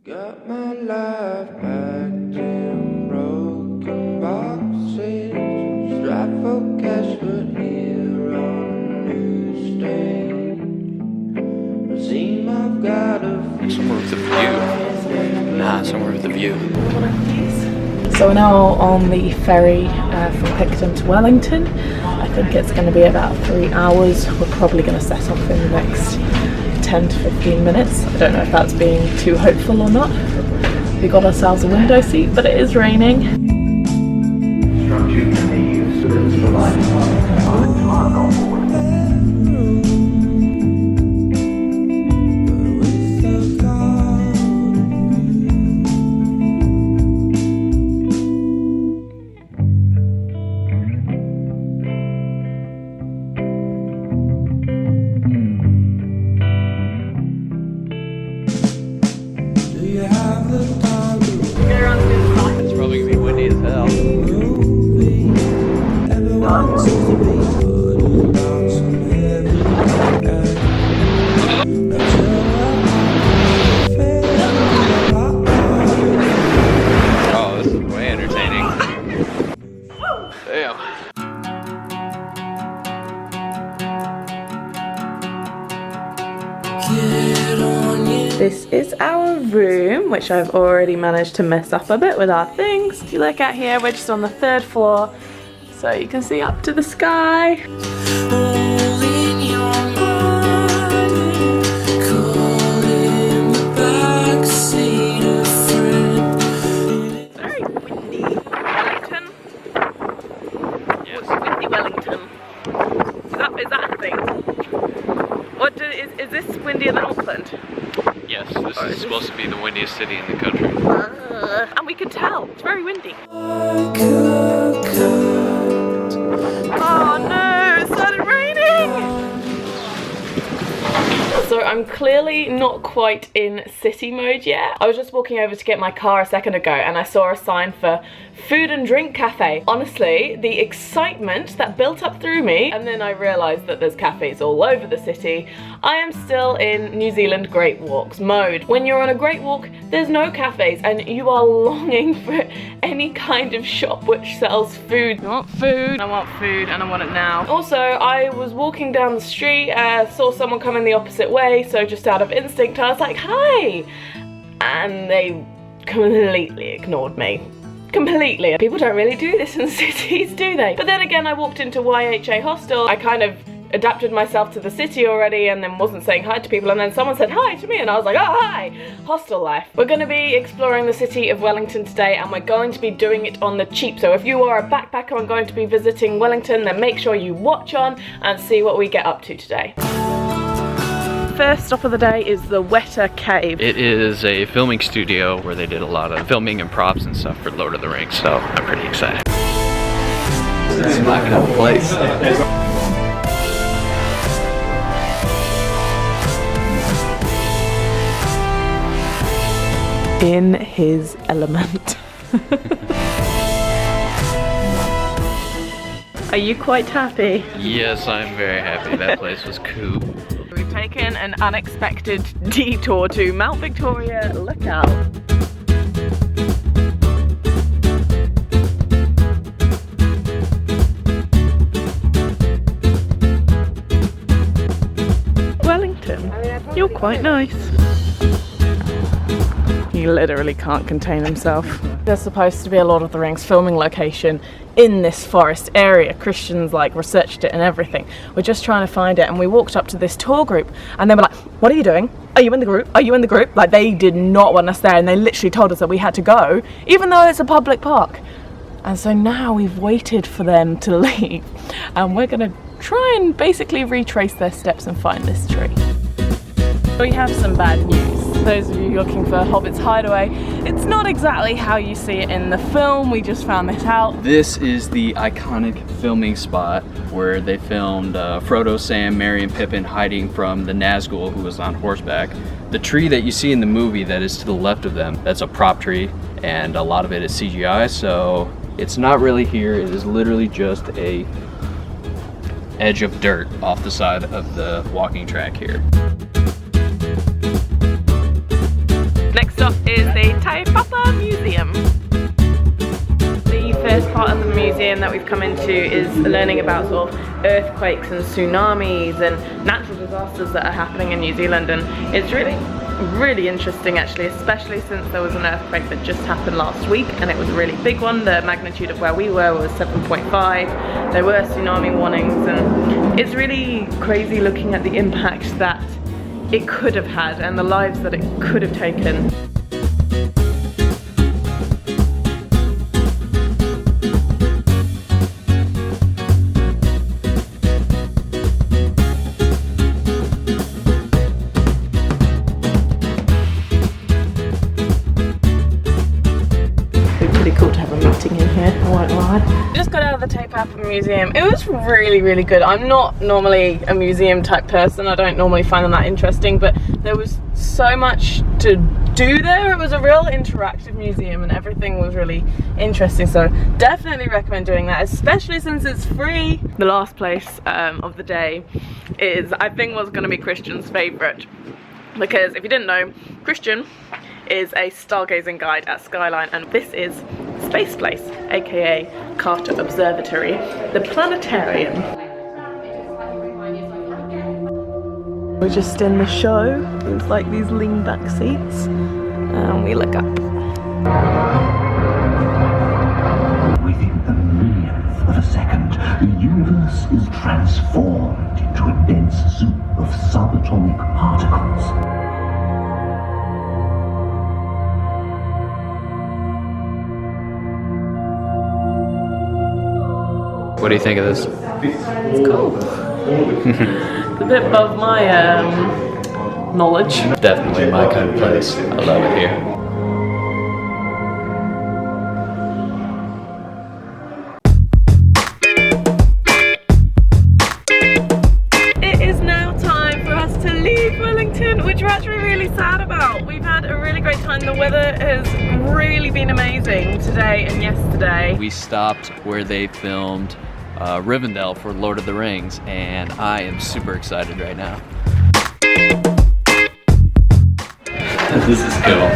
Got my life packed in broken boxes, strive for cash but here on a new stage. It seems I've got a somewhere with a view. Nah, somewhere with a view. So we're now on the ferry from Picton to Wellington. I think it's going to be about 3 hours. We're probably going to set off in the next 10 to 15 minutes. I don't know if that's being too hopeful or not. We got ourselves a window seat, but it is raining. It's probably gonna be windy as hell. Oh, this is way entertaining. Damn. This is our room, which I've already managed to mess up a bit with our things. If you look out here, we're just on the 3rd floor, so you can see up to the sky. Very windy. Wellington? Yes. Windy Wellington. Is that a thing? What is this windier than Auckland? Yes, this is supposed to be the windiest city in the country. And we can tell, it's very windy. Oh no, it started raining! So I'm clearly not quite in city mode yet. I was just walking over to get my car a second ago and I saw a sign for food and drink cafe. Honestly, the excitement that built up through me, and then I realised that there's cafes all over the city. I am still in New Zealand Great Walks mode. When you're on a Great Walk, there's no cafes and you are longing for any kind of shop which sells food. I want food, I want food, and I want it now. Also, I was walking down the street, saw someone coming the opposite way, so just out of instinct I was like, hi! And they completely ignored me. Completely. People don't really do this in cities, do they? But then again, I walked into YHA Hostel. I kind of adapted myself to the city already and then wasn't saying hi to people, and then someone said hi to me and I was like, oh hi! Hostel life. We're going to be exploring the city of Wellington today and we're going to be doing it on the cheap. So if you are a backpacker and going to be visiting Wellington, then make sure you watch on and see what we get up to today. First stop of the day is the Weta Cave. It is a filming studio where they did a lot of filming and props and stuff for Lord of the Rings, so I'm pretty excited. This is my kind of place. In his element. Are you quite happy? Yes, I'm very happy. That place was cool. We've taken an unexpected detour to Mount Victoria Lookout. Wellington, you're quite nice. He literally can't contain himself. There's supposed to be a Lord of the Rings filming location in this forest area. Christians like researched it and everything. We're just trying to find it, and we walked up to this tour group and they were like, what are you doing? Are you in the group? Are you in the group? Like, they did not want us there and they literally told us that we had to go even though it's a public park. And so now we've waited for them to leave and we're gonna try and basically retrace their steps and find this tree. We have some bad news. Those of you looking for Hobbit's Hideaway, it's not exactly how you see it in the film. We just found this out. This is the iconic filming spot where they filmed Frodo, Sam, Merry, and Pippin hiding from the Nazgul who was on horseback. The tree that you see in the movie that is to the left of them, that's a prop tree, and a lot of it is CGI, so it's not really here. It is literally just a edge of dirt off the side of the walking track here. Next stop is the Taipapa Museum. The first part of the museum that we've come into is learning about sort of earthquakes and tsunamis and natural disasters that are happening in New Zealand, and it's really interesting actually, especially since there was an earthquake that just happened last week and it was a really big one. The magnitude of where we were was 7.5. There were tsunami warnings, and it's really crazy looking at the impact that it could have had and the lives that it could have taken. Just got out of the Taipapa Museum. It was really good. I'm not normally a museum type person. I don't normally find them that interesting, but there was so much to do there. It was a real interactive museum and everything was really interesting, so definitely recommend doing that, especially since it's free. The last place of the day is, I think, was going to be Christian's favourite, because if you didn't know, Christian is a stargazing guide at Skyline, and this is Space Place, aka Carter Observatory, the planetarium. We're just in the show. There's like these lean back seats, and we look up. Within the millionth of a second, the universe is transformed into a dense soup of subatomic particles. What do you think of this? It's cool. It's a bit above my knowledge. Definitely my kind of place. I love it here. It is now time for us to leave Wellington, which we're actually really sad about. We've had a really great time. The weather has really been amazing today and yesterday. We stopped where they filmed Rivendell for Lord of the Rings, and I am super excited right now. This is cool.